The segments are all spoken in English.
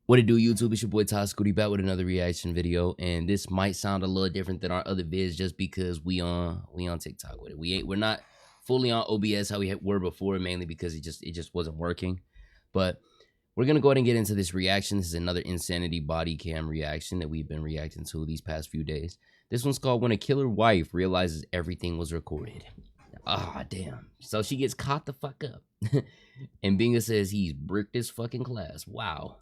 What it do, YouTube? It's your boy Todd Scooty back with another reaction video, and this might sound a little different than our other vids just because we on TikTok with it. We're not fully on OBS how we were before, mainly because it just wasn't working. But we're gonna go ahead and get into this reaction. This is another Insanity body cam reaction that we've been reacting to these past few days. This one's called When a Killer Wife Realizes Everything Was Recorded. Ah, damn. So she gets caught the fuck up. And Binga says he's bricked his fucking class. Wow.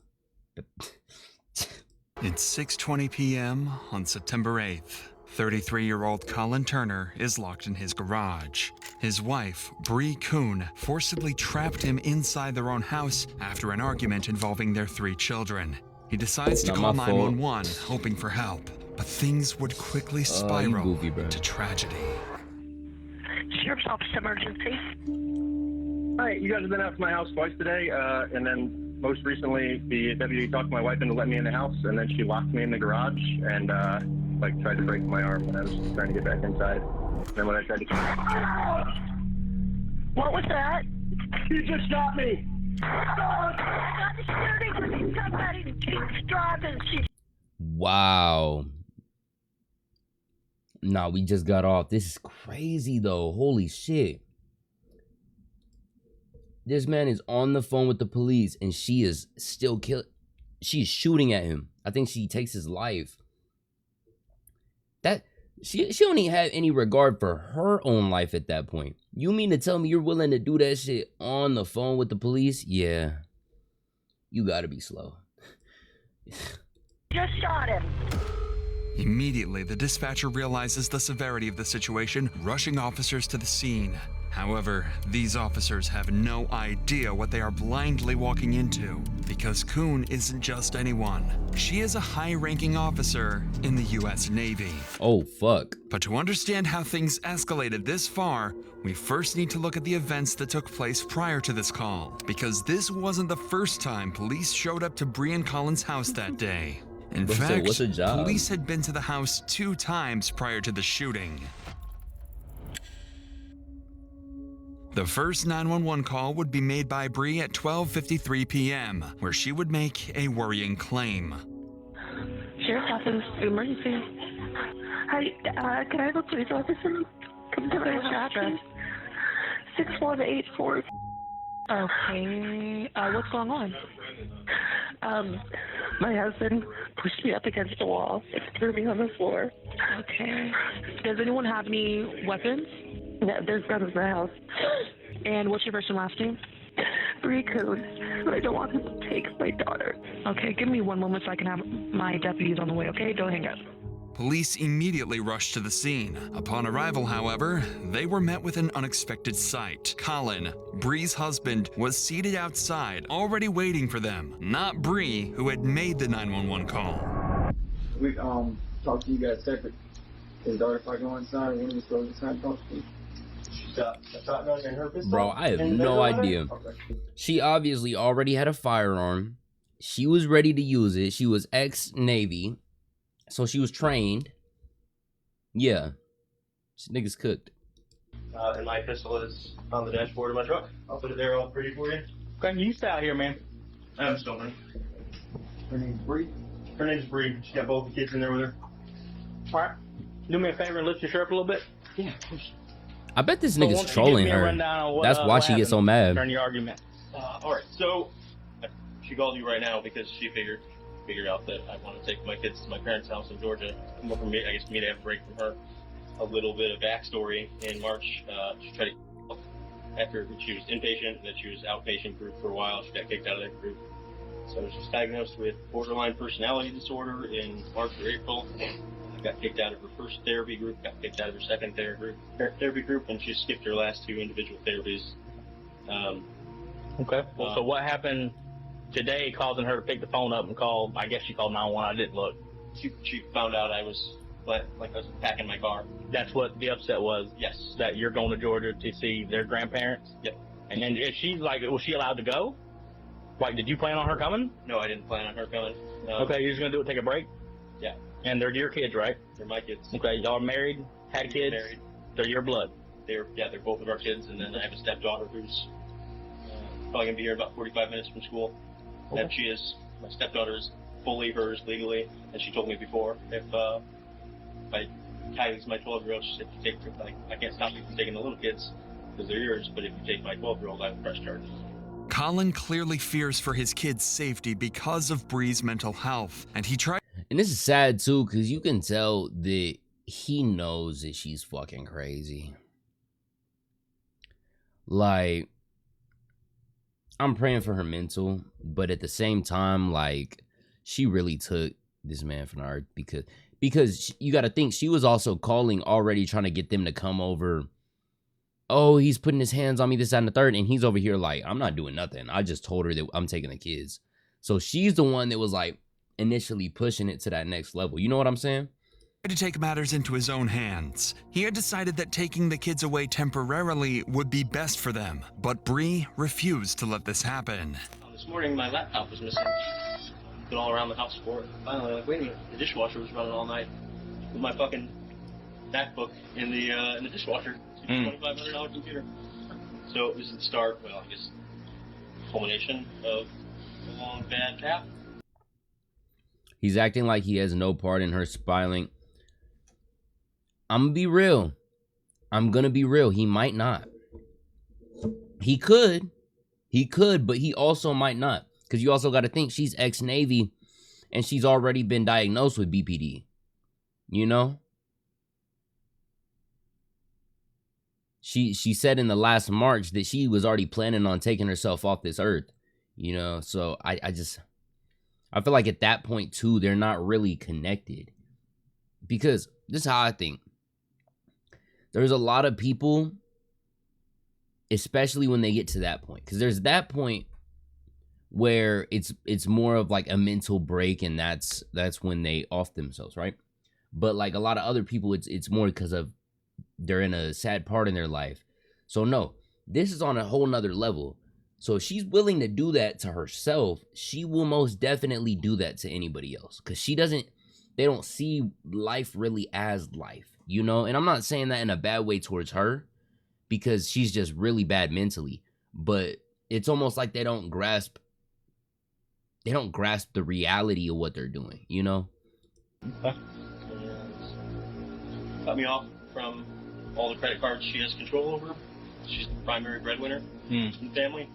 It's 6:20 p.m. on September 8th. 33-year-old Colin Turner is locked in his garage. His wife, Bree Kuhn, forcibly trapped him inside their own house after an argument involving their 3 children. He decides to call 911, hoping for help, but things would quickly spiral to tragedy. Sheriff's Office emergency. Hi, you guys have been out to my house twice today, and then most recently the deputy talked my wife into letting me in the house, and then she locked me in the garage and tried to break my arm when I was trying to get back inside. And then when I tried to What was that? You just shot me! Wow. Nah, we just got off. This is crazy though. Holy shit. This man is on the phone with the police and she is still she's shooting at him. I think she takes his life. That she don't even have any regard for her own life at that point. You mean to tell me you're willing to do that shit on the phone with the police? Yeah. You gotta be slow. Just shot him. Immediately, the dispatcher realizes the severity of the situation, rushing officers to the scene. However, these officers have no idea what they are blindly walking into, because Kuhn isn't just anyone. She is a high-ranking officer in the U.S. Navy. Oh, fuck. But to understand how things escalated this far, we first need to look at the events that took place prior to this call, because this wasn't the first time police showed up to Bree and Colin's house that day. In fact, police had been to the house 2 times prior to the shooting. The first 911 call would be made by Bree at 12:53 p.m., where she would make a worrying claim. Sheriff's Office emergency. Hi, can I have a police officer come to my house, please? 6184. Okay. What's going on? My husband pushed me up against the wall and threw me on the floor. Okay. Does anyone have any weapons? No, there's guns in the house. And what's your first and last name? Bree Kuhn. I don't want him to take my daughter. Okay, give me 1 moment so I can have my deputies on the way, okay? Don't hang up. Police immediately rushed to the scene. Upon arrival, however, they were met with an unexpected sight. Colin, Bree's husband, was seated outside, already waiting for them. Not Bree, who had made the 911 call. We talked to you guys separate. His daughter, if I go inside, when we supposed to try and talk to you? Bro, I have no idea. Okay. She obviously already had a firearm. She was ready to use it. She was ex-Navy. So she was trained. Yeah. This nigga's cooked. And my pistol is on the dashboard of my truck. I'll put it there all pretty for you. Okay, you stay out here, man. I'm Stoneman. Her name's Bree? Her name's Bree. She's got both the kids in there with her. Alright. Do me a favor and lift your shirt up a little bit. Yeah. I bet this nigga's trolling her. That's why she gets so mad. During the argument. Alright, so she called you right now because she figured out that I want to take my kids to my parents' house in Georgia. More for me, I guess, me to have a break from her. A little bit of backstory. In March, she tried to after she was inpatient, then she was outpatient group for a while. She got kicked out of that group. So she was diagnosed with borderline personality disorder in March or April. Got kicked out of her first therapy group, got kicked out of her second therapy group, and she skipped her last 2 individual therapies. Okay. Well, so what happened today causing her to pick the phone up and call? I guess she called 911. I didn't look. She found out I was packing my car. That's what the upset was. Yes. That you're going to Georgia to see their grandparents. Yep. And then is she was she allowed to go? Like, did you plan on her coming? No, I didn't plan on her coming. Okay, you're just gonna do it, take a break? Yeah. And they're your kids, right? They're my kids. Okay, y'all married, had kids? Married. They're your blood? They're both of our kids, and then I have a stepdaughter who's probably going to be here about 45 minutes from school. Okay. And she is my stepdaughter is fully hers legally, and she told me before if Kylie's my 12-year-old, she said, if you take, like, I can't stop you from taking the little kids because they're yours, but if you take my 12-year-old, I will press charges. Colin clearly fears for his kid's safety because of Bree's mental health, and he tried. And this is sad too, because you can tell that he knows that she's fucking crazy. Like, I'm praying for her mental, but at the same time, like, she really took this man from the earth because you got to think she was also calling already trying to get them to come over. Oh, he's putting his hands on me, this, that, and the third, and he's over here like, I'm not doing nothing. I just told her that I'm taking the kids. So she's the one that was like initially pushing it to that next level. You know what I'm saying? To take matters into his own hands. He had decided that taking the kids away temporarily would be best for them, but Bree refused to let this happen. This morning, my laptop was missing. Been all around the house for it. Finally, like, wait a minute, the dishwasher was running all night with my fucking MacBook in the dishwasher. It's a $2,500 computer. So it was the start, well, I guess, culmination of a long bad path. He's acting like he has no part in her spiraling. I'm gonna be real. I'm gonna be real. He might not. He could, but he also might not. Because you also got to think she's ex-Navy and she's already been diagnosed with BPD. You know? She said in the last March that she was already planning on taking herself off this earth. You know? So I feel like at that point too, they're not really connected. Because this is how I think. There's a lot of people, especially when they get to that point. Because there's that point where it's more of like a mental break, and that's when they off themselves, right? But like a lot of other people, it's more because of they're in a sad part in their life. So no, this is on a whole nother level. So if she's willing to do that to herself, she will most definitely do that to anybody else, because they don't see life really as life, you know? And I'm not saying that in a bad way towards her, because she's just really bad mentally, but it's almost like they don't grasp the reality of what they're doing, you know? Okay. Cut me off from all the credit cards she has control over. She's the primary breadwinner in the family.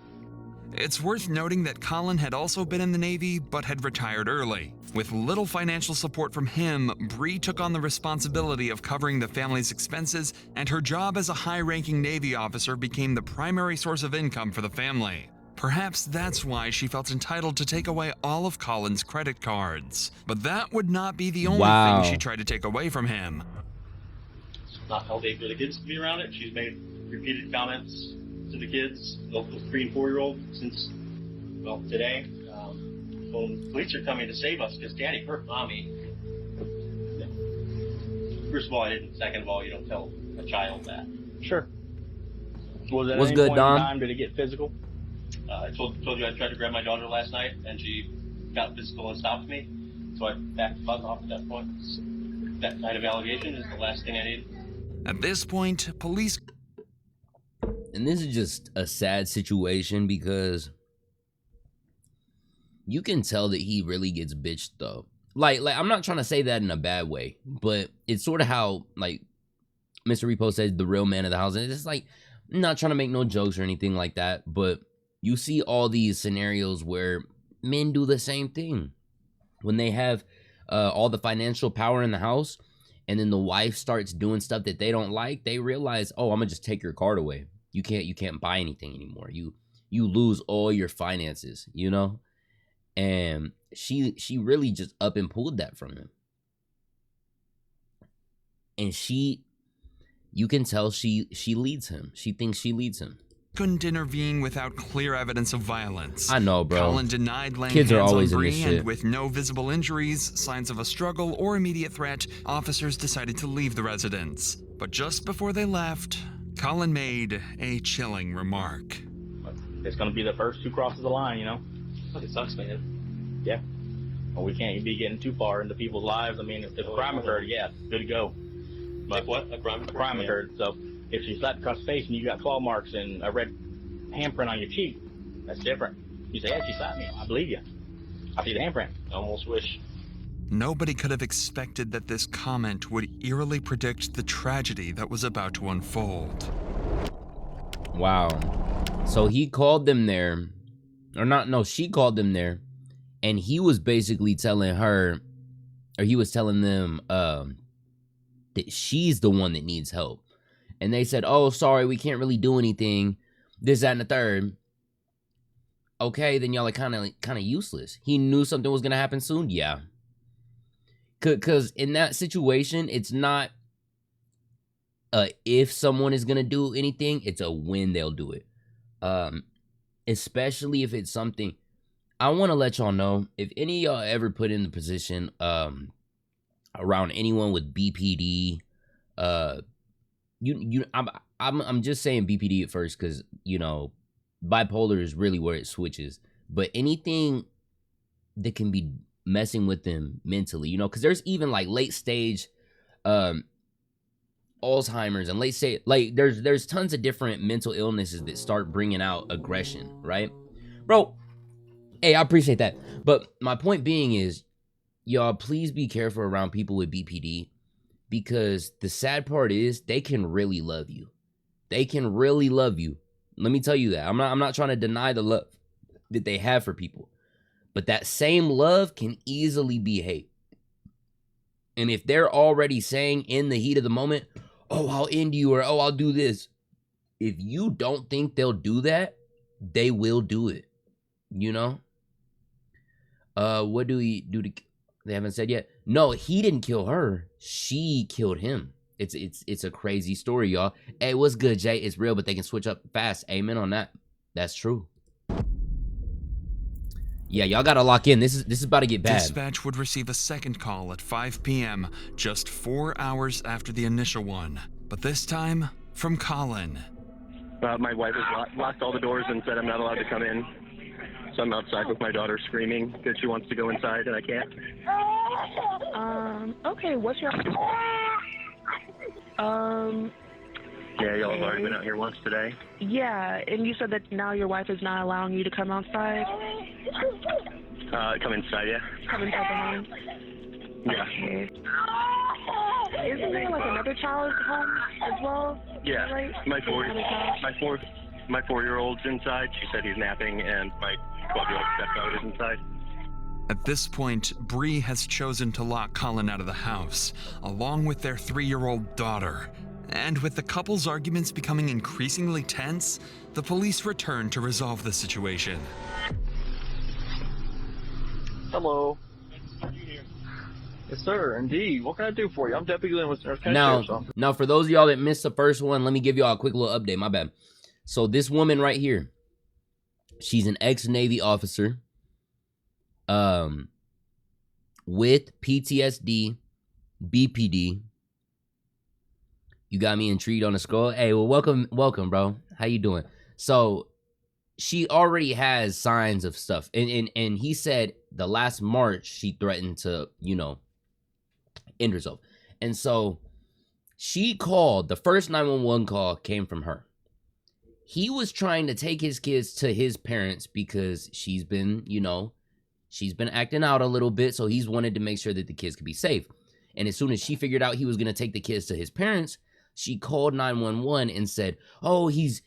It's worth noting that Colin had also been in the Navy, but had retired early. With little financial support from him, Bree took on the responsibility of covering the family's expenses, and her job as a high-ranking Navy officer became the primary source of income for the family. Perhaps that's why she felt entitled to take away all of Colin's credit cards. But that would not be the only thing she tried to take away from him. It's not healthy for the kids to be around it. She's made repeated comments to the kids, the 3 and 4-year-old, since, well, today. When police are coming to save us because Daddy hurt Mommy. First of all, I didn't. Second of all, you don't tell a child that. Sure. Was it What's good, Dom? Time did it get physical? I told you I tried to grab my daughter last night, and she got physical and stopped me. So I backed the fuck off at that point. That kind of allegation is the last thing I need. At this point, police... And this is just a sad situation, because you can tell that he really gets bitched though. Like I'm not trying to say that in a bad way, but it's sort of how, like, Mr. Repo says, the real man of the house. And it's like, I'm not trying to make no jokes or anything like that, but you see all these scenarios where men do the same thing. When they have all the financial power in the house, and then the wife starts doing stuff that they don't like, they realize, oh, I'm gonna just take your card away. You can't buy anything anymore. You lose all your finances, you know? And she really just up and pulled that from him. And you can tell she leads him. She thinks she leads him. Couldn't intervene without clear evidence of violence. I know, bro. Colin denied laying Kids are hands always on in this Bree, shit. and with no visible injuries, signs of a struggle, or immediate threat, officers decided to leave the residence. But just before they left, Colin made a chilling remark. It's going to be the first who crosses the line, you know? Fucking sucks, man. Yeah. Well, we can't be getting too far into people's lives. I mean, if a crime occurred, yeah, good to go. Like what? A crime occurred. So if she slapped across the face and you got claw marks and a red handprint on your cheek, that's different. You say, yeah, she slapped me. I believe you. I see the handprint. I almost wish. Nobody could have expected that this comment would eerily predict the tragedy that was about to unfold. Wow. So he called them there, or not, no, she called them there, and he was basically telling her, or he was telling them that she's the one that needs help. And they said, oh, sorry, we can't really do anything, this, that, and the third. Okay, then y'all are kind of useless. He knew something was going to happen soon? Yeah. Because in that situation, it's not if someone is going to do anything, it's a when they'll do it. Especially if it's something, I want to let y'all know, if any of y'all ever put in the position around anyone with BPD, I'm just saying BPD at first because, you know, bipolar is really where it switches. But anything that can be messing with them mentally, you know, because there's even like late stage Alzheimer's and late stage, like there's tons of different mental illnesses that start bringing out aggression, right, bro? Hey, I appreciate that, but my point being is, y'all, please be careful around people with BPD, because the sad part is they can really love you. They can really love you. Let me tell you that. I'm not trying to deny the love that they have for people. But that same love can easily be hate. And if they're already saying in the heat of the moment, oh, I'll end you, or oh, I'll do this. If you don't think they'll do that, they will do it. You know? What do we do to... They haven't said yet. No, he didn't kill her. She killed him. It's a crazy story, y'all. Hey, what's good, Jay? It's real, but they can switch up fast. Amen on that. That's true. Yeah, y'all gotta lock in. This is about to get bad. Dispatch would receive a second call at 5 p.m., just 4 hours after the initial one. But this time, from Colin. My wife has locked all the doors and said I'm not allowed to come in. So I'm outside with my daughter screaming that she wants to go inside and I can't. Okay, what's your... Yeah, y'all have already been out here once today. Yeah, and you said that now your wife is not allowing you to come outside? Come inside, yeah. Come inside the home? Yeah. Okay. Isn't there like another child home as well? Yeah, Right? my 4-year-old's inside. She said he's napping, and my 12-year-old stepdaughter is inside. At this point, Bree has chosen to lock Colin out of the house, along with their 3-year-old daughter. And with the couple's arguments becoming increasingly tense, the police return to resolve the situation. Hello. Yes, sir. Indeed. What can I do for you? I'm Deputy Lynn with Nurse County Sheriff's Office. Now, for those of y'all that missed the first one, let me give y'all a quick little update. My bad. So this woman right here, she's an ex-Navy officer, with PTSD, BPD. You got me intrigued on the scroll. Hey, well, welcome, bro. How you doing? So she already has signs of stuff, and he said the last March she threatened to, you know, end herself. And so she called, the first 911 call came from her. He was trying to take his kids to his parents because she's been, you know, she's been acting out a little bit, so he's wanted to make sure that the kids could be safe. And as soon as she figured out he was going to take the kids to his parents, she called 911 and said, oh, he's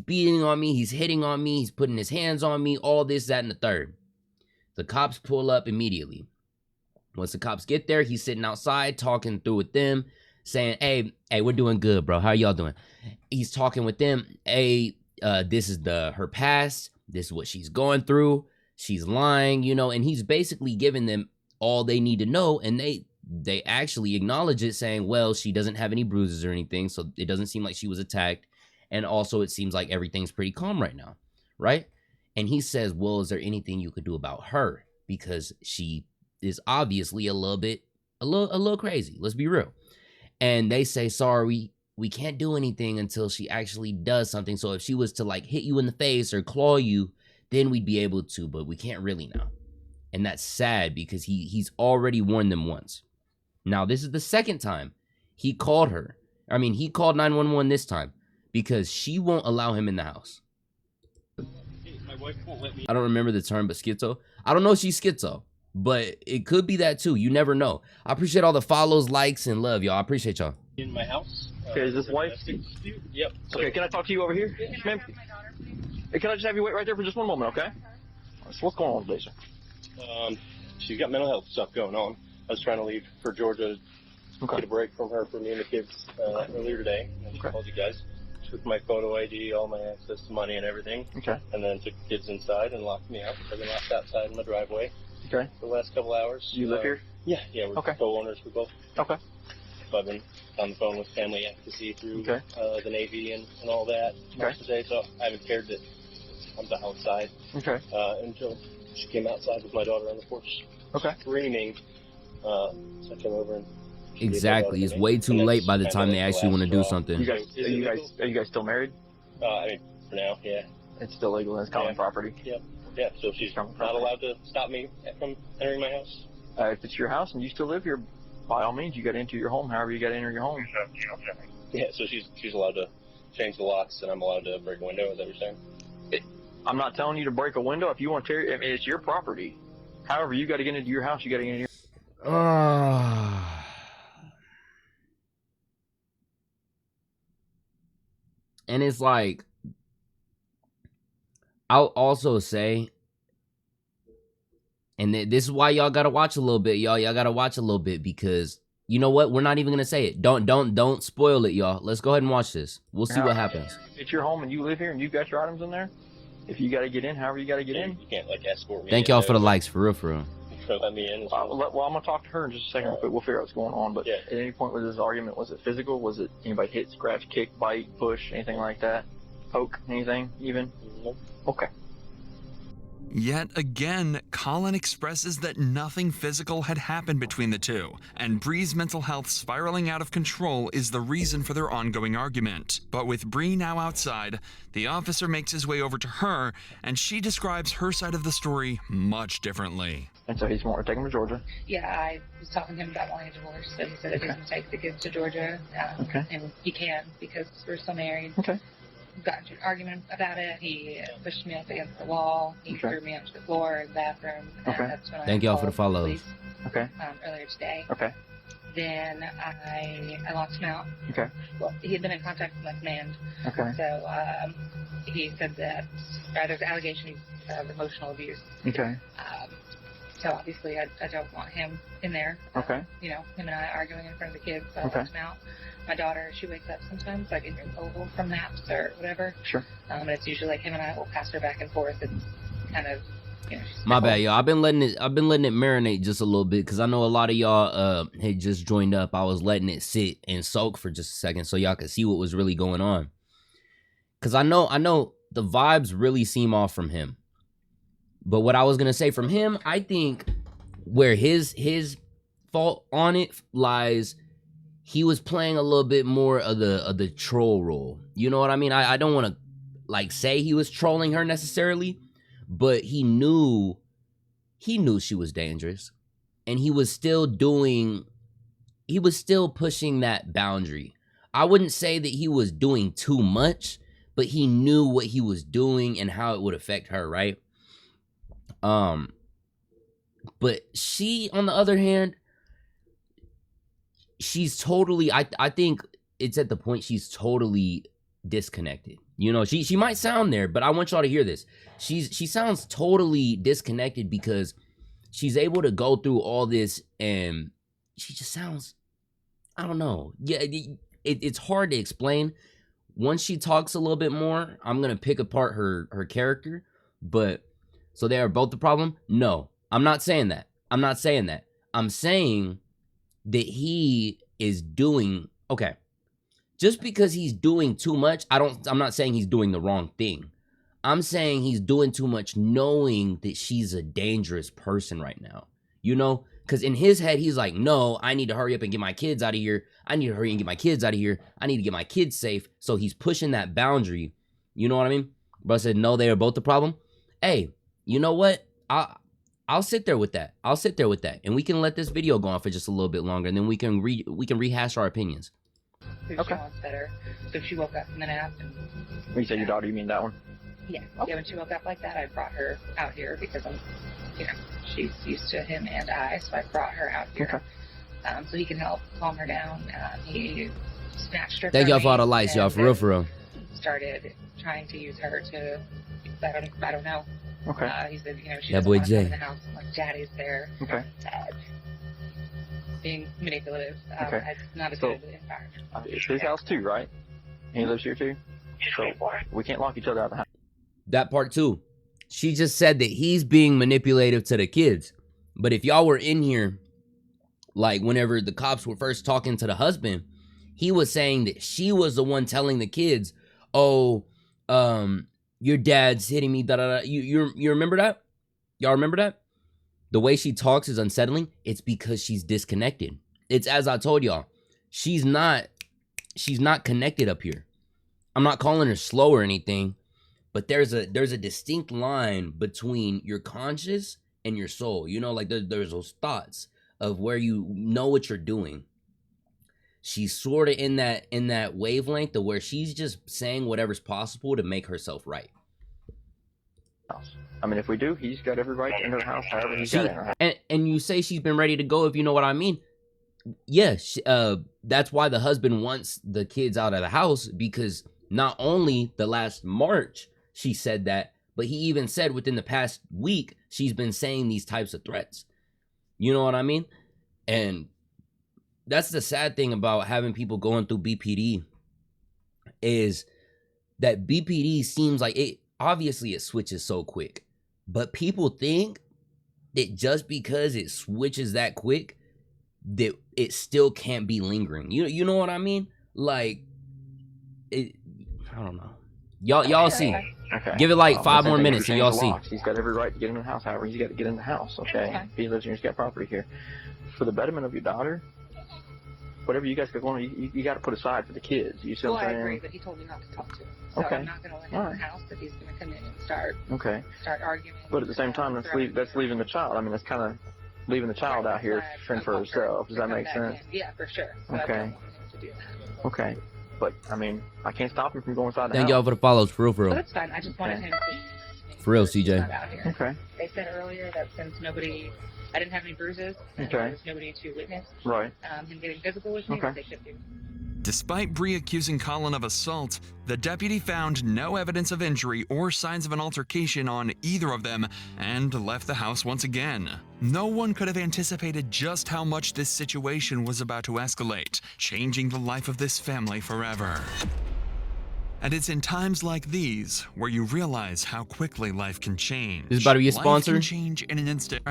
beating on me, he's hitting on me, he's putting his hands on me, all this, that, and the third. The cops pull up immediately. Once the cops get there, he's sitting outside talking through with them, saying, hey, we're doing good, bro. How y'all doing? He's talking with them. Hey, this is her past. This is what she's going through. She's lying, you know, and he's basically giving them all they need to know, and they actually acknowledge it, saying, well, she doesn't have any bruises or anything, so it doesn't seem like she was attacked, and also it seems like everything's pretty calm right now, right? And he says, well, is there anything you could do about her? Because she is obviously a little crazy, let's be real. And they say, sorry, we can't do anything until she actually does something, so if she was to like hit you in the face or claw you, then we'd be able to, but we can't really now. And that's sad because he's already warned them once. Now, this is the second time he called her. I mean, he called 911 this time because she won't allow him in the house. My wife won't let me. I don't remember the term, but schizo. I don't know if she's schizo. But it could be that too. You never know. I appreciate all the follows, likes, and love, y'all. I appreciate y'all. In my house. Okay, is this wife? Yep. So, Okay, can I talk to you over here, ma'am? Hey, can I just have you wait right there for just one moment, okay? So what's going on today, sir? she's got mental health stuff going on. I was trying to leave for Georgia to get a break from her for me and the kids earlier today. I just called you guys. Took my photo ID, all my access to money and everything. Okay. And then took the kids inside and locked me out. I've been locked outside in my driveway. Okay. For the last couple hours. You live here? Yeah, we're co-owners. We both. Okay. So I've been on the phone with family advocacy through the Navy and all that most of the day. So I haven't cared that I'm outside. Okay. Until she came outside with my daughter on the porch. Screaming. So I came over and. Exactly. It's way too late by the time they actually want to do something. Are you guys still married? I mean, for now, yeah. It's still legal and it's common property. Yep. Yeah. So she's not allowed to stop me from entering my house. If it's your house and you still live here, by all means, you got to enter your home. However, you got to enter your home. Yeah. So she's allowed to change the locks, and I'm allowed to break a window. Is that what you're saying? I'm not telling you to break a window. If you want to tear, I mean, it's your property. However, you got to get into your house. You got to get into your. And it's like, I'll also say, and this is why y'all gotta watch a little bit, y'all gotta watch a little bit, because you know what, we're not even gonna say it. Don't spoil it, y'all. Let's go ahead and watch this. We'll see what happens. It's your home and you live here and you got your items in there. If you got to get in, however you got to get in. You can't escort me. Thank y'all for the likes, for real. Let me in. Well, I'm gonna talk to her in just a second. We'll figure out what's going on. But at any point with this argument, was it physical? Was it anybody hit, scratch, kick, bite, push, anything like that? Poke, anything even? Okay. Yet again, Colin expresses that nothing physical had happened between the two, and Bree's mental health spiraling out of control is the reason for their ongoing argument. But with Bree now outside, the officer makes his way over to her, and she describes her side of the story much differently. And so he's wanting to take him to Georgia? Yeah, I was talking to him about wanting a divorce, and he said if he can take the kids to Georgia, and he can, because we're still married. Okay. Got into an argument about it. He pushed me up against the wall. He threw me onto the floor in the bathroom. And that's when Thank y'all for the follows. Earlier today. Okay. Then I locked him out. Okay. Well, he had been in contact with my command. Okay. So he said that there's allegations of emotional abuse. Okay. So obviously I don't want him in there. Okay. You know, him and I arguing in front of the kids. So I locked him out. My daughter, she wakes up sometimes, like in oval from naps or whatever. Sure. And it's usually like him and I will pass her back and forth. It's kind of, you know. My bad, y'all. I've been letting it marinate just a little bit, because I know a lot of y'all had just joined up. I was letting it sit and soak for just a second so y'all could see what was really going on. Because I know the vibes really seem off from him. But what I was gonna say from him, I think where his fault on it lies, he was playing a little bit more of the troll role. You know what I mean? I don't want to say he was trolling her necessarily, but he knew she was dangerous, and he was still pushing that boundary. I wouldn't say that he was doing too much, but he knew what he was doing and how it would affect her, right? But she, on the other hand, she's totally, I think it's at the point she's totally disconnected. You know, she might sound there, but I want y'all to hear this. She sounds totally disconnected, because she's able to go through all this and she just sounds, I don't know. Yeah, it's hard to explain. Once she talks a little bit more, I'm going to pick apart her character. But, so they are both the problem? No, I'm not saying that. I'm saying that he is doing, okay, just because he's doing too much, I'm not saying he's doing the wrong thing. I'm saying he's doing too much knowing that she's a dangerous person right now. You know, because in his head, he's like, no, I need to hurry up and get my kids out of here. I need to hurry and get my kids out of here. I need to get my kids safe. So he's pushing that boundary. You know what I mean? Bro said, no, they are both the problem. Hey, you know what? I'll sit there with that. And we can let this video go on for just a little bit longer, and then we can rehash our opinions. She wants better. So she woke up from the nap. And, when you say your daughter, you mean that one? Yeah. Yeah, when she woke up like that, I brought her out here because I'm, she's used to him and I, so I brought her out here. Okay. So he can help calm her down. He snatched her. Thank from y'all for all me the lights, y'all. and For real, for real. Started trying to use her to, I don't know. Okay. He said, you know, she That doesn't boy want to come Jay. in the house. I'm like, Daddy's there. Okay. Being manipulative. Okay. It's not a So- good environment. It's his house too, right? And he lives here too? So we can't lock each other out of the house. That part too. She just said that he's being manipulative to the kids. But if y'all were in here, like whenever the cops were first talking to the husband, he was saying that she was the one telling the kids, "Oh, your dad's hitting me." Da da da. You remember that? Y'all remember that? The way she talks is unsettling. It's because she's disconnected. It's as I told y'all. She's not connected up here. I'm not calling her slow or anything, but there's a distinct line between your conscious and your soul. You know, like there's those thoughts of where you know what you're doing. She's sort of in that wavelength of where she's just saying whatever's possible to make herself right. I mean, if we do, he's got every right to enter the house however he's got in her house. And you say she's been ready to go, if you know what I mean. Yeah, that's why the husband wants the kids out of the house, because not only the last March she said that, but he even said within the past week she's been saying these types of threats. You know what I mean? And that's the sad thing about having people going through BPD, is that BPD seems like it switches so quick, but people think that just because it switches that quick that it still can't be lingering. You know what I mean? Like it, I don't know. Y'all see. Okay. Give it like 5 more Same thing minutes with and y'all the see. locks. He's got every right to get in the house however he's got to get in the house, okay? If he lives here, he's got property here. For the betterment of your daughter, whatever you guys got going on, you got to put aside for the kids. You see Well, what I I'm saying? agree, but he told me not to talk to him. So Okay. I'm not going to let him in the house, but he's going to come in and start arguing. But at the same time, that's leaving the child. I mean, that's kind of leaving the child out here fend for herself. Does that make sense? Yeah, for sure. So I Okay. don't want him to do that. Okay. But, I mean, I can't stop him from going inside the Thank house. y'all for the follows, for real, for But real. that's fine. I just wanted him to. For real, He's CJ. not out here. Okay. They said earlier that since I didn't have any bruises, and Okay. there was nobody to witness Right. him getting physical with me, Okay. that they should do. Despite Bree accusing Colin of assault, the deputy found no evidence of injury or signs of an altercation on either of them and left the house once again. No one could have anticipated just how much this situation was about to escalate, changing the life of this family forever. And it's in times like these where you realize how quickly life can change. This is about to be a Life sponsor. can change in an instant.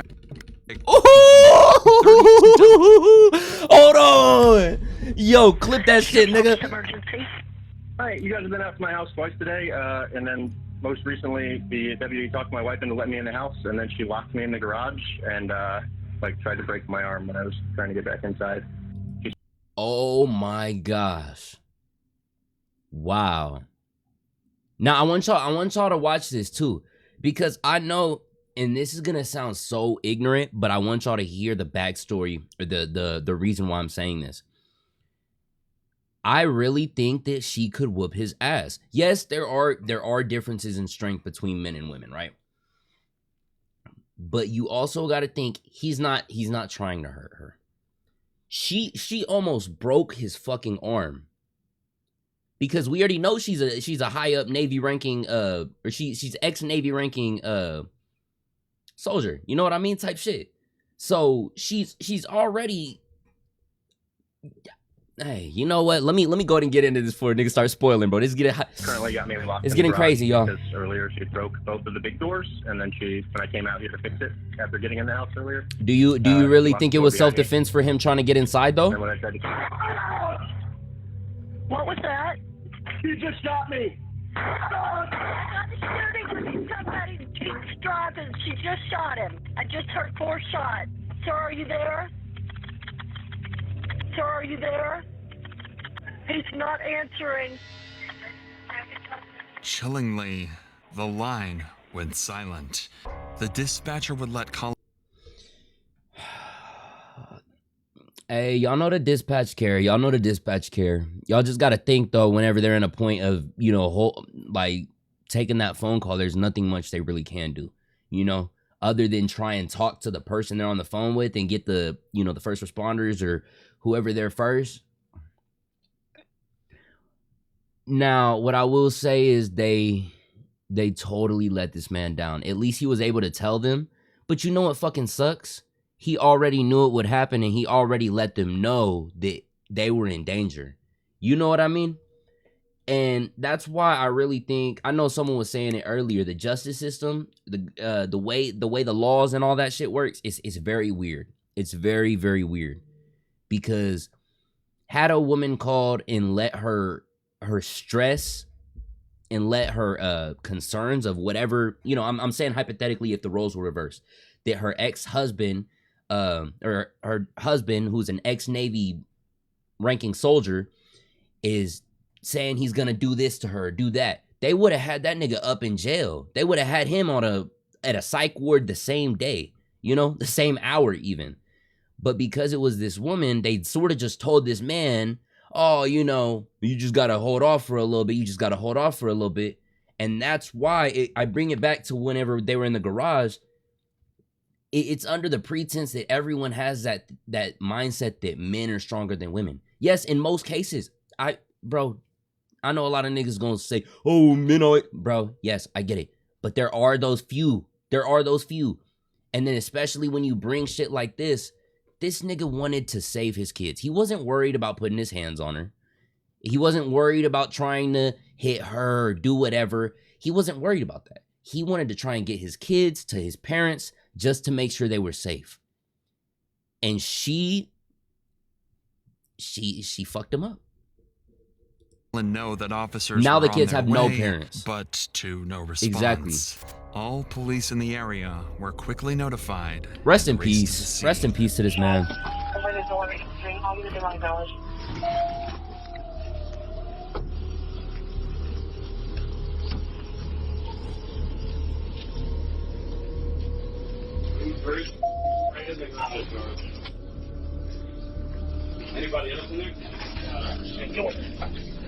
Hold on. Yo, clip that shit, nigga. Emergency. Hi, you guys have been out to my house twice today, and then most recently the deputy talked my wife into letting me in the house, and then she locked me in the garage and tried to break my arm when I was trying to get back inside. Oh my gosh. Wow. Now I want y'all to watch this too, because I know, and this is gonna sound so ignorant, but I want y'all to hear the backstory or the reason why I'm saying this. I really think that she could whoop his ass. Yes, there are differences in strength between men and women, right? But you also got to think he's not trying to hurt her. She almost broke his fucking arm. Because we already know she's a high up Navy ranking or she's ex Navy ranking soldier. You know what I mean? Type shit. So she's already. Hey, you know what? Let me go ahead and get into this before niggas start spoiling, bro. This is getting Currently got me locked. It's in getting the garage crazy, y'all. Because earlier she broke both of the big doors, and then when I came out here to fix it after getting in the house earlier. Do you really locked think the it door was behind me. self-defense for him trying to get inside though? And when I tried to What was that? You just shot me. Oh, I got the shooting. Somebody keeps driving. She just shot him. I just heard 4 shots. Sir, are you there? Sir, are you there? He's not answering. Chillingly, the line went silent. The dispatcher would let Colin. Hey, y'all know the dispatch care. Y'all know the dispatch care. Y'all just gotta think though, whenever they're in a point of, like taking that phone call, there's nothing much they really can do. You know, other than try and talk to the person they're on the phone with and get the, you know, the first responders or whoever there first. Now, what I will say is they totally let this man down. At least he was able to tell them. But you know what fucking sucks? He already knew it would happen, and he already let them know that they were in danger. You know what I mean? And that's why I really think, I know someone was saying it earlier, the justice system, the way the laws and all that shit works, it's very weird. It's very, very weird. Because had a woman called and let her stress and let her concerns of whatever, you know, I'm saying hypothetically if the roles were reversed, that her ex-husband or her husband, who's an ex-Navy ranking soldier, is saying he's gonna do this to her, do that, they would have had that nigga up in jail. They would have had him at a psych ward the same day, you know, the same hour even. But because it was this woman, they sort of just told this man, oh, you know, you just gotta hold off for a little bit. You just gotta hold off for a little bit. And that's why I bring it back to whenever they were in the garage. It's under the pretense that everyone has that mindset that men are stronger than women. Yes, in most cases, I know a lot of niggas gonna say, oh, men are, bro, yes, I get it. But there are those few. And then especially when you bring shit like this nigga wanted to save his kids. He wasn't worried about putting his hands on her. He wasn't worried about trying to hit her or do whatever. He wasn't worried about that. He wanted to try and get his kids to his parents just to make sure they were safe. And she fucked him up. And know that officers now were the kids on have their no way, parents. But to no response. Exactly. All police in the area were quickly notified. Rest in and raced to the peace. scene. Rest in peace to this man. Anybody else in there?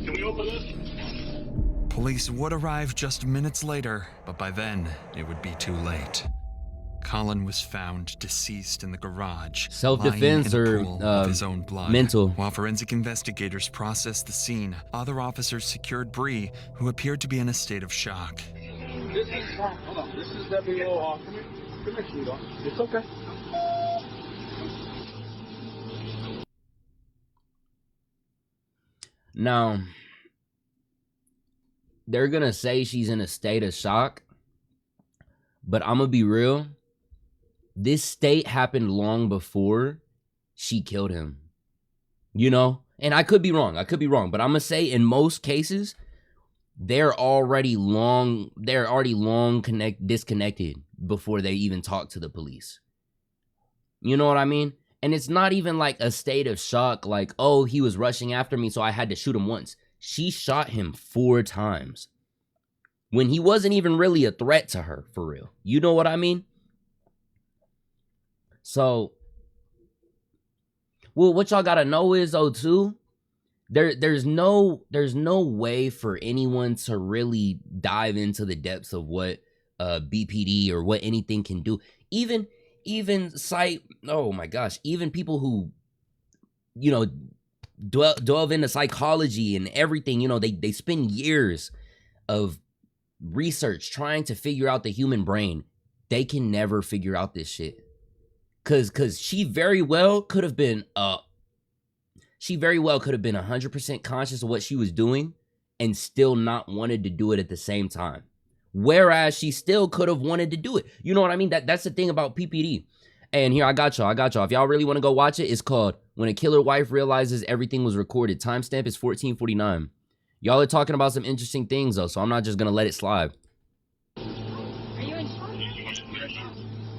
Can we open this? Police would arrive just minutes later, but by then, it would be too late. Colin was found deceased in the garage, Self-defense lying in a or pool of his own blood. mental. While forensic investigators processed the scene, other officers secured Bree, who appeared to be in a state of shock. This is hold on. This is WO. Come here, sweetheart. It's okay. Now, they're gonna say she's in a state of shock, but I'm gonna be real. This state happened long before she killed him. You know? And I could be wrong, but I'm gonna say in most cases, they're already long disconnected before they even talk to the police. You know what I mean? And it's not even like a state of shock, like, oh, he was rushing after me, so I had to shoot him once. She shot him 4 times when he wasn't even really a threat to her, for real. You know what I mean? So, well, what y'all gotta know is, though, too, there's no way for anyone to really dive into the depths of what BPD or what anything can do. Even oh my gosh, even people who, you know, delve into psychology and everything, you know, they spend years of research trying to figure out the human brain. They can never figure out this shit. Cause she very well could have been 100% conscious of what she was doing and still not wanted to do it at the same time. Whereas she still could have wanted to do it. You know what I mean? That's the thing about PPD. And here, I got y'all. If y'all really want to go watch it, it's called When a Killer Wife Realizes Everything Was Recorded. Timestamp is 1449. Y'all are talking about some interesting things, though, so I'm not just going to let it slide. Are you in shock?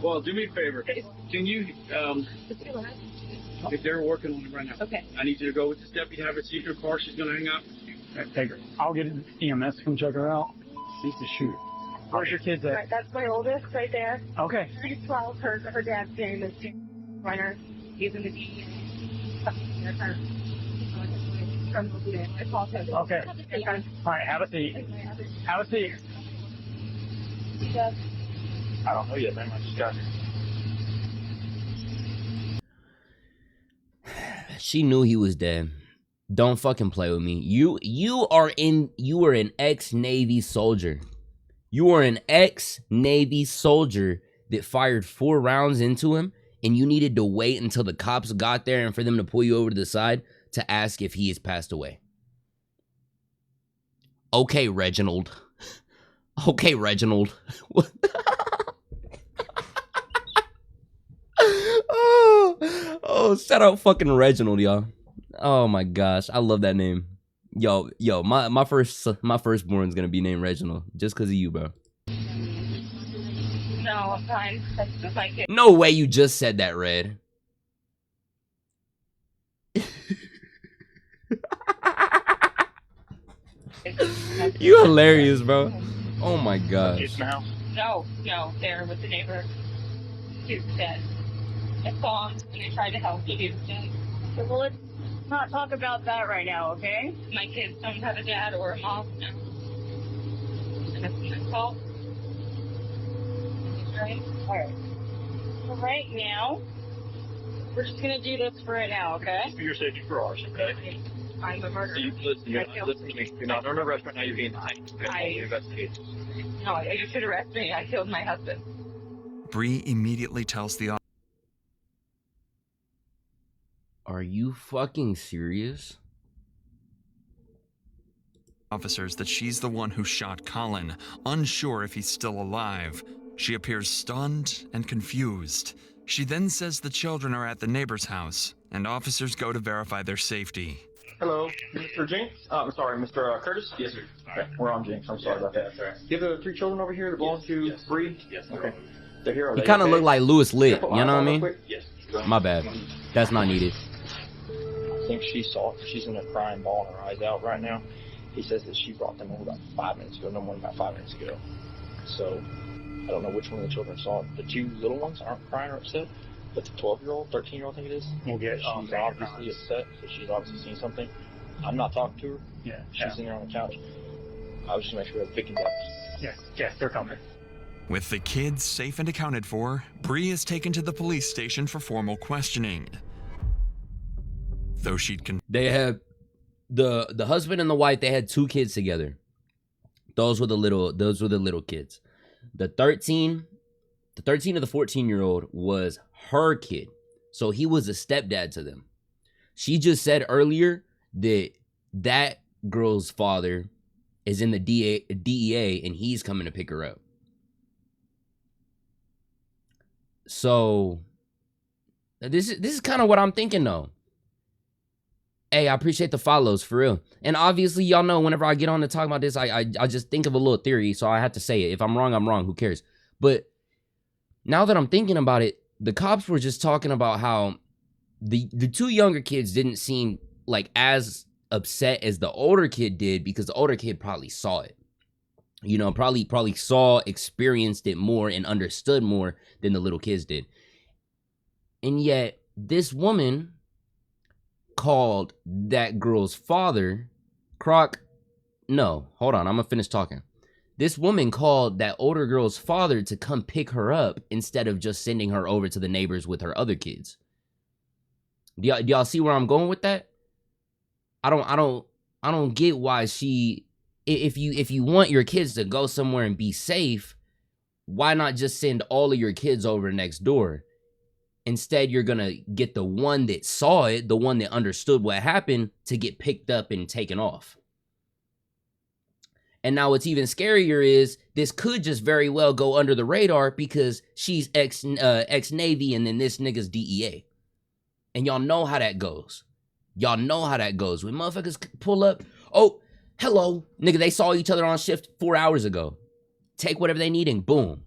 Well, do me a favor. Can you, if they're working on it right now. Okay. I need you to go with this deputy, have her see her car. She's going to hang out with you. Take her. I'll get EMS to come check her out. She's the shooter. Where's your kids at? Right, that's my oldest right there. Okay. She's 12. Her dad's name is Runner. He's in the DEA. Okay. All right, have a seat. Have a seat. I don't know yet, man. I just got here. She knew he was dead. Don't fucking play with me. You are an ex-Navy soldier. You are an ex-Navy soldier that fired 4 rounds into him, and you needed to wait until the cops got there and for them to pull you over to the side to ask if he has passed away. Okay, Reginald. Okay, Reginald. Oh, shout out fucking Reginald, y'all. Oh my gosh, I love that name. Yo, my firstborn's gonna be named Reginald just because of you, bro. No, I'm fine. That's just my kid. No way you just said that, Red. You hilarious, bro. Oh my gosh. No, they're with the neighbor. He's dead. I saw him and I tried to help, but he was dead. Okay, well, let's not talk about that right now, okay? My kids don't have a dad or a mom now. And it's my fault. Right? Alright. So right now, we're just gonna do this for right now, okay? For your safety, for ours, okay? I'm a murderer. Listen to me. You're not under arrest right now. You're being investigated. No, you should arrest me. I killed my husband. Bree immediately tells the Are you fucking serious? officers that she's the one who shot Colin, unsure if he's still alive. She appears stunned and confused. She then says the children are at the neighbor's house, and officers go to verify their safety. Hello, Mr. Jinx? I'm sorry, Mr. Curtis? Yes, sir. Okay, we're on Jinx. I'm sorry about that. That's right. Do you have 3 children over here that belong to Bree? Yes. Okay. They're here. He kind of looked like Louis Litt, you know what I mean? Yes. My bad. That's not needed. I think she's in a crying ball and her eyes out right now. He says that she brought them over about 5 minutes ago, no more than about 5 minutes ago. So, I don't know which one of the children saw it. The 2 little ones aren't crying or upset, but the 12-year-old, 13-year-old, I think it is. She's obviously upset, so she's obviously seen something. I'm not talking to her. Yeah. She's sitting there on the couch. I was just making sure we have victims up. Yes, they're coming. With the kids safe and accounted for, Bree is taken to the police station for formal questioning. Though they had the husband and the wife, they had 2 kids together. Those were the little kids. The 13 to the 14-year-old was her kid. So he was a stepdad to them. She just said earlier that girl's father is in the DEA and he's coming to pick her up. So this is kind of what I'm thinking though. Hey, I appreciate the follows for real. And obviously y'all know whenever I get on to talk about this, I just think of a little theory, so I have to say it. If I'm wrong, I'm wrong. Who cares? But now that I'm thinking about it, the cops were just talking about how the 2 younger kids didn't seem like as upset as the older kid did because the older kid probably saw it. You know, probably saw, experienced it more and understood more than the little kids did. And yet this woman called that girl's father, Croc. No, hold on. I'm gonna finish talking. This woman called that older girl's father to come pick her up instead of just sending her over to the neighbors with her other kids. Do y'all see where I'm going with that? I don't get why she, if you want your kids to go somewhere and be safe, why not just send all of your kids over next door? Instead, you're gonna get the one that saw it, the one that understood what happened, to get picked up and taken off. And now what's even scarier is this could just very well go under the radar because she's ex-Navy and then this nigga's DEA. And y'all know how that goes. Y'all know how that goes. When motherfuckers pull up, oh, hello, nigga, they saw each other on shift 4 hours ago. Take whatever they need and boom.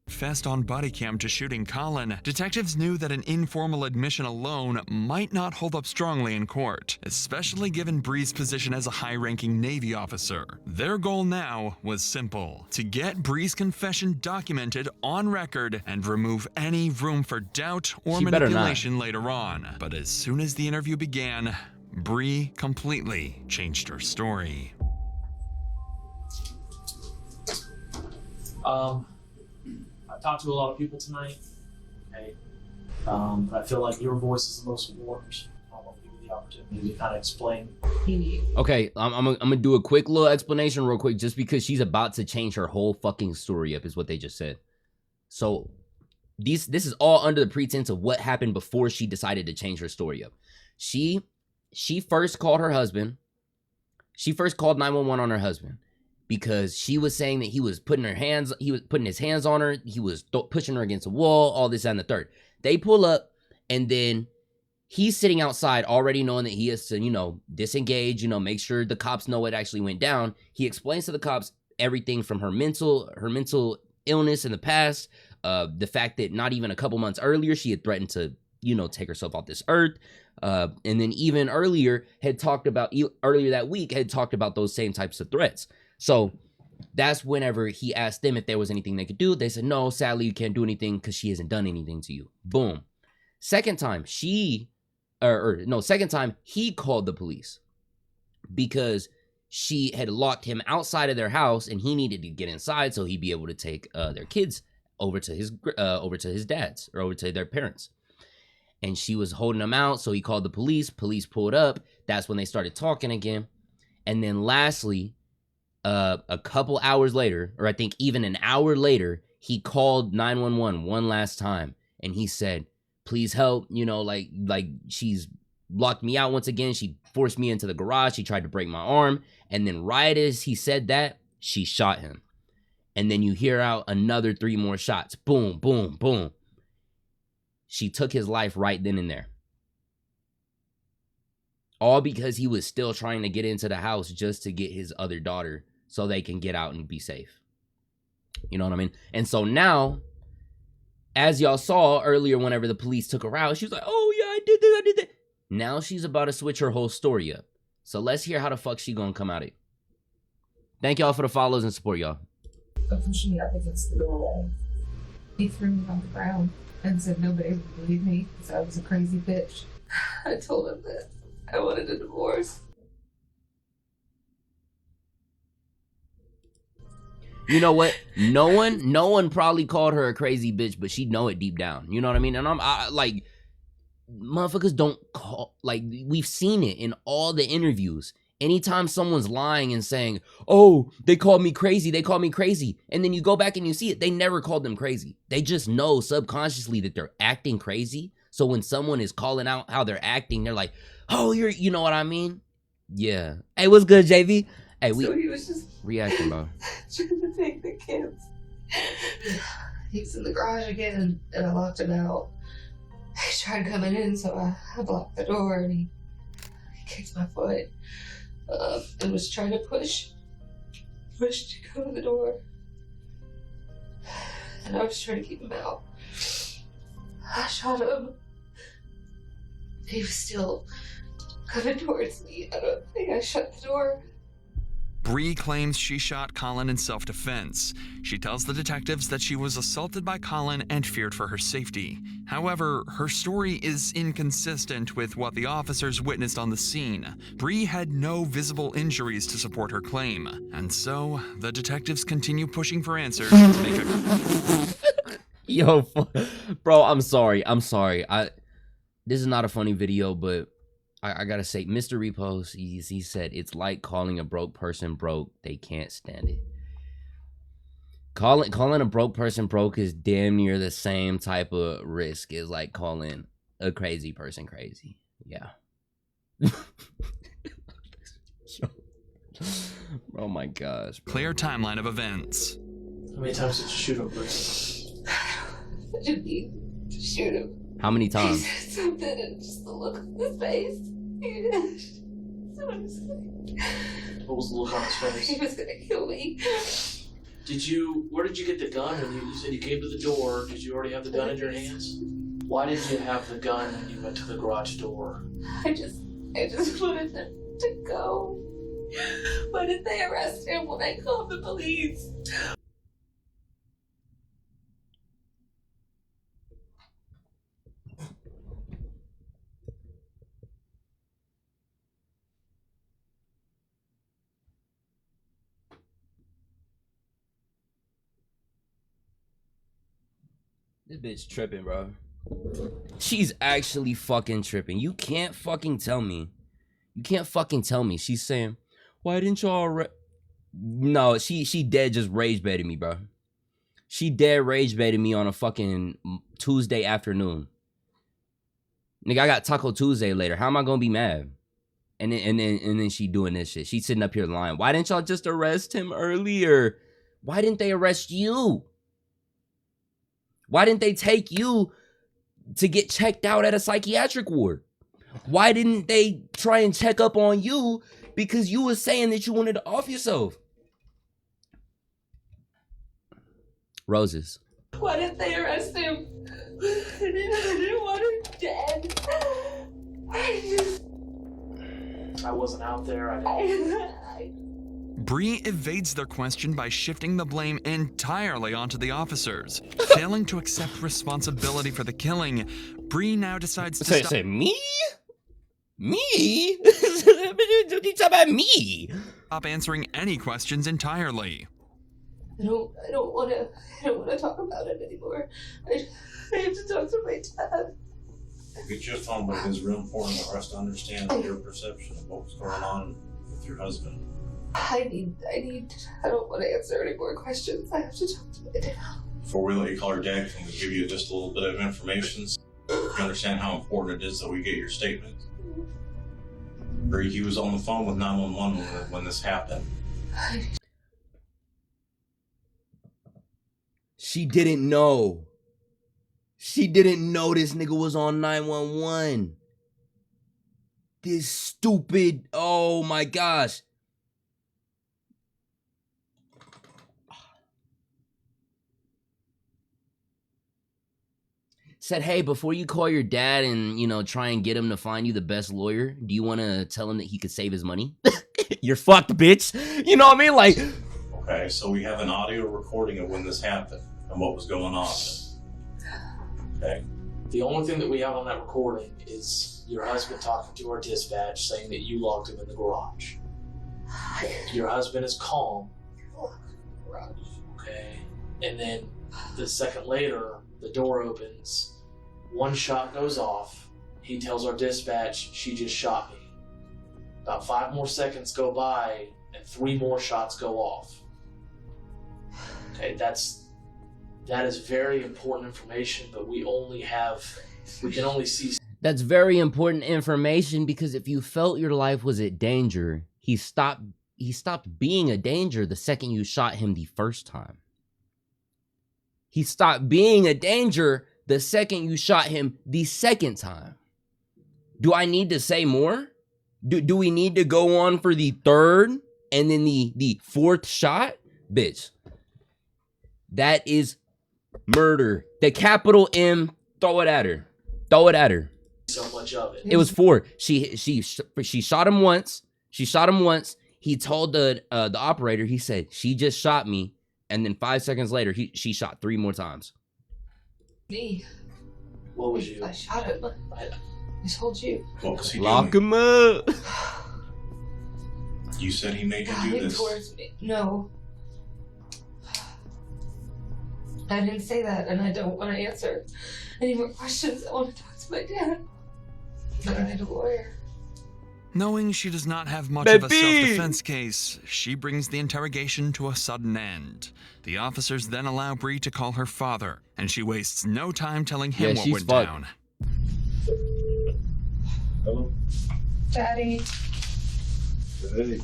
confessed on body cam to shooting Colin, detectives knew that an informal admission alone might not hold up strongly in court, especially given Bree's position as a high-ranking Navy officer. Their goal now was simple: to get Bree's confession documented on record and remove any room for doubt or manipulation later on. But as soon as the interview began, Bree completely changed her story. talked to a lot of people tonight. Okay. But I feel like your voice is the most important. I want to give you the opportunity to kind of explain. Okay, I'm gonna do a quick little explanation real quick, just because she's about to change her whole fucking story up, is what they just said. So this is all under the pretense of what happened before she decided to change her story up. She first called her husband. She first called 911 on her husband because she was saying that he was putting his hands on her. He was pushing her against a wall, all this and the third. They pull up, and then he's sitting outside already knowing that he has to, disengage, make sure the cops know what actually went down. He explains to the cops everything from her mental illness in the past, the fact that not even a couple months earlier, she had threatened to, take herself off this earth. And then even earlier that week had talked about those same types of threats. So that's whenever he asked them if there was anything they could do. They said, no, sadly, you can't do anything because she hasn't done anything to you. Boom. Second time, he called the police because she had locked him outside of their house and he needed to get inside so he'd be able to take their kids over to his dad's, or over to their parents. And she was holding them out, so he called the police. Police pulled up. That's when they started talking again. And then lastly, a couple hours later, or I think even an hour later, he called 911 one last time. And he said, please help, like she's locked me out once again. She forced me into the garage. She tried to break my arm. And then right as he said that, she shot him. And then you hear out another 3 more shots. Boom, boom, boom. She took his life right then and there. All because he was still trying to get into the house just to get his other daughter so they can get out and be safe. You know what I mean? And so now, as y'all saw earlier, whenever the police took her out, she was like, oh yeah, I did that. Now she's about to switch her whole story up. So let's hear how the fuck she gonna come out of it. Thank y'all for the follows and support, y'all. I pushed me up against the doorway. He threw me on the ground and said nobody would believe me because I was a crazy bitch. I told him that I wanted a divorce. You know what? No one probably called her a crazy bitch, but she'd know it deep down. You know what I mean? And I like, motherfuckers don't call, like, we've seen it in all the interviews. Anytime someone's lying and saying, oh, they called me crazy, and then you go back and you see it, they never called them crazy. They just know subconsciously that they're acting crazy. So when someone is calling out how they're acting, they're like, oh, you know what I mean? Yeah. Hey, what's good, JV? Hey, So he was just reacting, bro. trying to take the kids. He was in the garage again, and I locked him out. He tried coming in, so I blocked the door, and he kicked my foot. And was trying to push to go to the door. And I was trying to keep him out. I shot him. He was still coming towards me. I don't think I shut the door. Bree claims she shot Colin in self-defense. She tells the detectives that she was assaulted by Colin and feared for her safety. However, her story is inconsistent with what the officers witnessed on the scene. Bree had no visible injuries to support her claim, and so the detectives continue pushing for answers to make a... Yo, bro, I'm sorry. This is not a funny video, but I gotta say, Mr. Repost, he said, it's like calling a broke person broke. They can't stand it. Calling a broke person broke is damn near the same type of risk as like calling a crazy person crazy. Yeah. Oh my gosh, bro. Clear timeline of events. How many times did you shoot him? I didn't need to shoot him. How many He times? said something, and just the look on his face. So I'm just like, What was the look on his face? he was gonna kill me. Where did you get the gun? When you said you came to the door, did you already have the gun in your hands? Why did you have the gun when you went to the garage door? I just wanted them to go. Why did they arrest him when I called the police? This bitch tripping, bro. She's actually fucking tripping. You can't fucking tell me. You can't fucking tell me. She's saying, why didn't y'all No, she dead just rage baited me, bro. She dead rage baited me on a fucking Tuesday afternoon. Nigga, I got Taco Tuesday later. How am I gonna be mad? And then she doing this shit. She's sitting up here lying. Why didn't y'all just arrest him earlier? Why didn't they arrest you? Why didn't they take you to get checked out at a psychiatric ward? Why didn't they try and check up on you because you was saying that you wanted to off yourself? Roses. Why didn't they arrest him? I didn't want him dead. I wasn't out there. Bree evades their question by shifting the blame entirely onto the officers. Failing to accept responsibility for the killing, Bree now decides to Say me? Me? You talk about me? Stop answering any questions entirely. I don't want to talk about it anymore. I have to talk to my dad. We'll get you a phone book. It's real important for us to understand your perception of what was going on with your husband. I don't want to answer any more questions. I have to talk to my dad. Before we let you call your dad, can we give you just a little bit of information so you understand how important it is that we get your statement? Bree, he was on the phone with 911 when this happened. She didn't know. She didn't know this nigga was on 911. This stupid, oh my gosh. Said, hey, before you call your dad and, you know, try and get him to find you the best lawyer, do you want to tell him that he could save his money? You're fucked, bitch. You know what I mean? Like, okay, so we have an audio recording of when this happened and what was going on. Okay. The only thing that we have on that recording is your husband talking to our dispatch saying that you locked him in the garage. Your husband is calm. Okay. And then the second later, the door opens. One shot goes off. He tells our dispatch, she just shot me. About 5 more seconds go by and 3 more shots go off. Okay, that is very important information, but we can only see. That's very important information because if you felt your life was at danger, he stopped being a danger the second you shot him the first time. He stopped being a danger the second you shot him the second time. Do I need to say more? Do we need to go on for the third and then the fourth shot? Bitch. That is murder. The capital M, throw it at her. Throw it at her. So much of it. It was 4. She shot him once. She shot him once. He told the operator, he said, she just shot me. And then 5 seconds later, she shot 3 more times. Me. What was you? I shot him. I told you. What was he Lock doing? him up. You said he made you do Coming this. towards me. No. I didn't say that, and I don't want to answer any more questions. I want to talk to my dad. I don't need a lawyer. Knowing she does not have much of a self-defense case, she brings the interrogation to a sudden end. The officers then allow Bree to call her father, and she wastes no time telling him what went down. Hello? Daddy. Hey.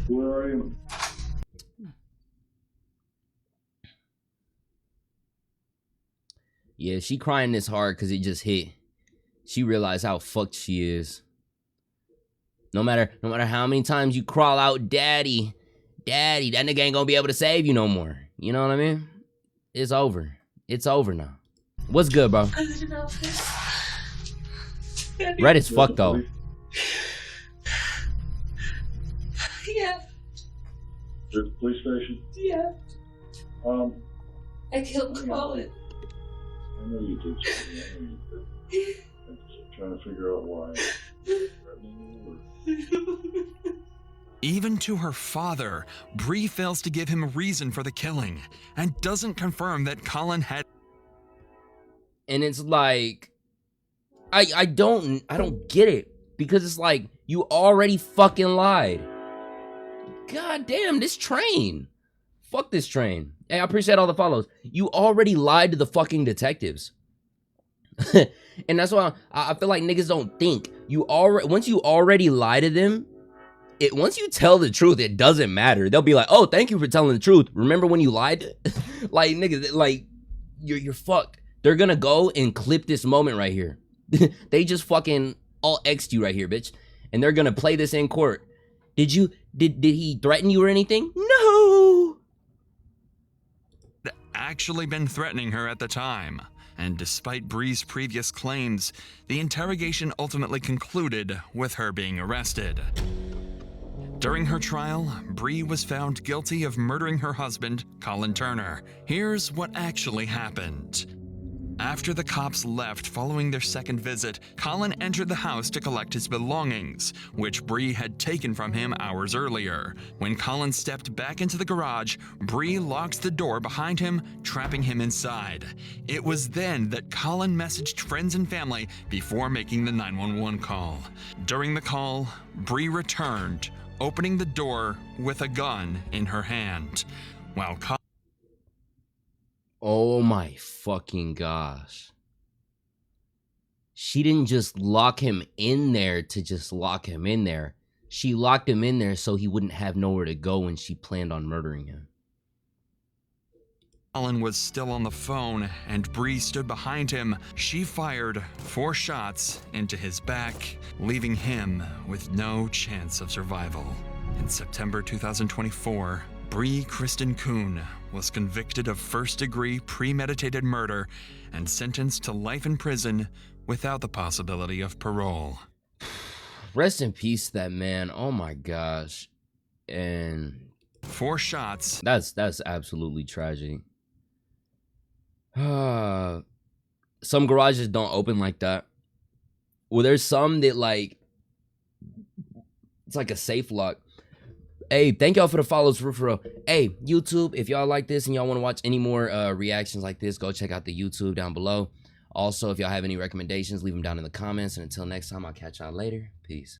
Where are you? Yeah, she crying this hard because it just hit. She realized how fucked she is. No matter how many times you crawl out, daddy, that nigga ain't gonna be able to save you no more. You know what I mean? It's over. It's over now. What's good, bro? Red as fuck though. Yeah. You're at the police station? Yeah. I killed I Colin. know you did something. I know you did. I'm just trying to figure out why. Threatening you or... Even to her father, Bree fails to give him a reason for the killing and doesn't confirm that Colin had. And it's like, I don't get it, because it's like, you already fucking lied. God damn, this train. Fuck this train. Hey, I appreciate all the follows. You already lied to the fucking detectives. And that's why I feel like niggas don't think. Once you already lie to them, once you tell the truth, it doesn't matter. They'll be like, oh, thank you for telling the truth. Remember when you lied? Like, niggas, like, you're fucked. They're gonna go and clip this moment right here. They just fucking all X'd you right here, bitch. And they're gonna play this in court. Did he threaten you or anything? No. Actually been threatening her at the time. And despite Bree's previous claims, the interrogation ultimately concluded with her being arrested. During her trial, Bree was found guilty of murdering her husband, Colin Turner. Here's what actually happened. After the cops left following their second visit, Colin entered the house to collect his belongings, which Bree had taken from him hours earlier. When Colin stepped back into the garage, Bree locked the door behind him, trapping him inside. It was then that Colin messaged friends and family before making the 911 call. During the call, Bree returned, opening the door with a gun in her hand. While Oh my fucking gosh. She didn't just lock him in there to just lock him in there. She locked him in there so he wouldn't have nowhere to go when she planned on murdering him. Colin was still on the phone and Bree stood behind him. She fired 4 shots into his back, leaving him with no chance of survival. In September 2024, Bree Kristen Kuhn was convicted of first-degree premeditated murder and sentenced to life in prison without the possibility of parole. Rest in peace, that man. Oh my gosh. And 4 shots. That's absolutely tragic. Some garages don't open like that. Well, there's some that like, it's like a safe lock. Hey, thank y'all for the follows, for real. Hey, YouTube, if y'all like this and y'all want to watch any more reactions like this, go check out the YouTube down below. Also, if y'all have any recommendations, leave them down in the comments. And until next time, I'll catch y'all later. Peace.